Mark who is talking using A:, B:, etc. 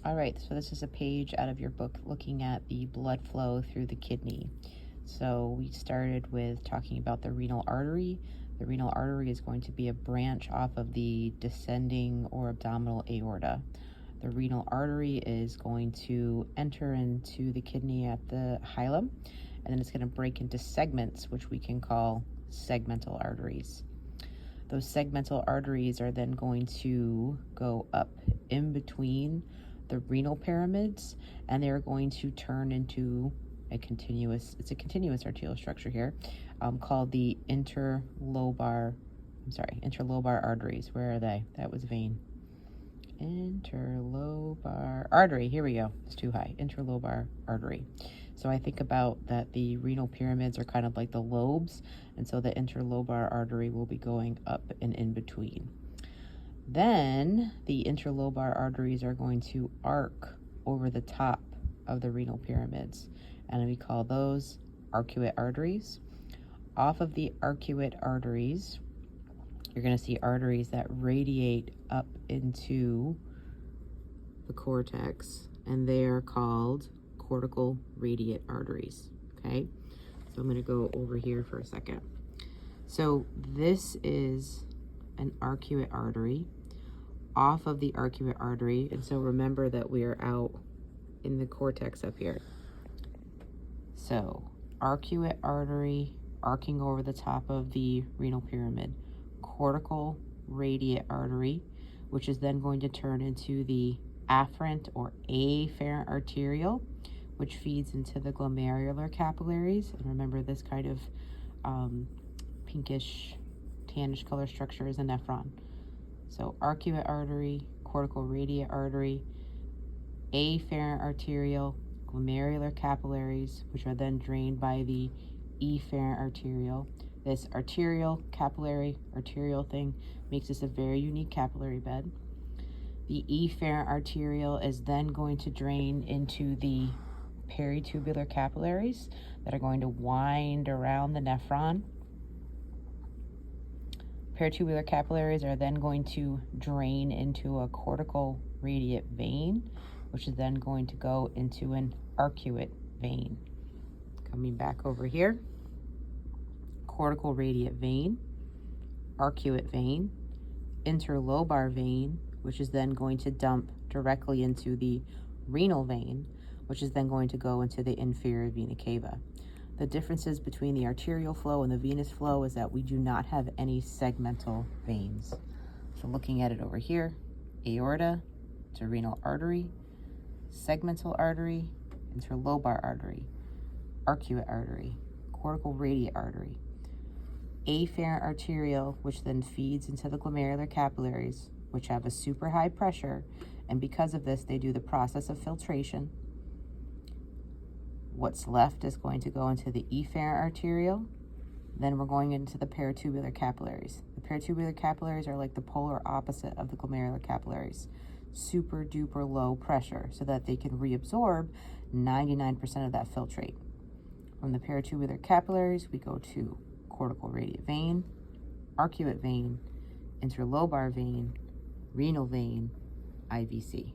A: All right, so this is a page out of your book looking at the blood flow through the kidney. So we started with talking about the renal artery. The renal artery is going to be a branch off of the descending or abdominal aorta. The renal artery is going to enter into the kidney at the hilum, and then it's going to break into segments, which we can call segmental arteries. Those segmental arteries are then going to go up in between the renal pyramids, and they're going to turn into a continuous arterial structure here, called the interlobar arteries. Where are they? That was vein. Interlobar artery, here we go, it's too high, interlobar artery. So I think about that the renal pyramids are kind of like the lobes, and so the interlobar artery will be going up and in between. Then the interlobar arteries are going to arc over the top of the renal pyramids, and we call those arcuate arteries. Off of the arcuate arteries, you're going to see arteries that radiate up into the cortex, and they are called cortical radiate arteries. Okay, so I'm going to go over here for a second. So this is an arcuate artery. Off of the arcuate artery, and so remember that we are out in the cortex up here. So arcuate artery arcing over the top of the renal pyramid, cortical radiate artery, which is then going to turn into the afferent or afferent arteriole, which feeds into the glomerular capillaries. And remember, this kind of pinkish tannish color structure is a nephron. So arcuate artery, cortical radiate artery, afferent arteriole, glomerular capillaries, which are then drained by the efferent arteriole. This arterial thing makes this a very unique capillary bed. The efferent arteriole is then going to drain into the peritubular capillaries that are going to wind around the nephron. Peritubular capillaries are then going to drain into a cortical radiate vein, which is then going to go into an arcuate vein. Coming back over here, cortical radiate vein, arcuate vein, interlobar vein, which is then going to dump directly into the renal vein, which is then going to go into the inferior vena cava. The differences between the arterial flow and the venous flow is that we do not have any segmental veins. So looking at it over here, aorta to renal artery, segmental artery, interlobar artery, arcuate artery, cortical radiate artery, afferent arteriole, which then feeds into the glomerular capillaries, which have a super high pressure, and because of this, they do the process of filtration. What's left is going to go into the efferent arteriole. Then we're going into the peritubular capillaries. The peritubular capillaries are like the polar opposite of the glomerular capillaries. Super duper low pressure so that they can reabsorb 99% of that filtrate. From the peritubular capillaries, we go to cortical radiate vein, arcuate vein, interlobar vein, renal vein, IVC.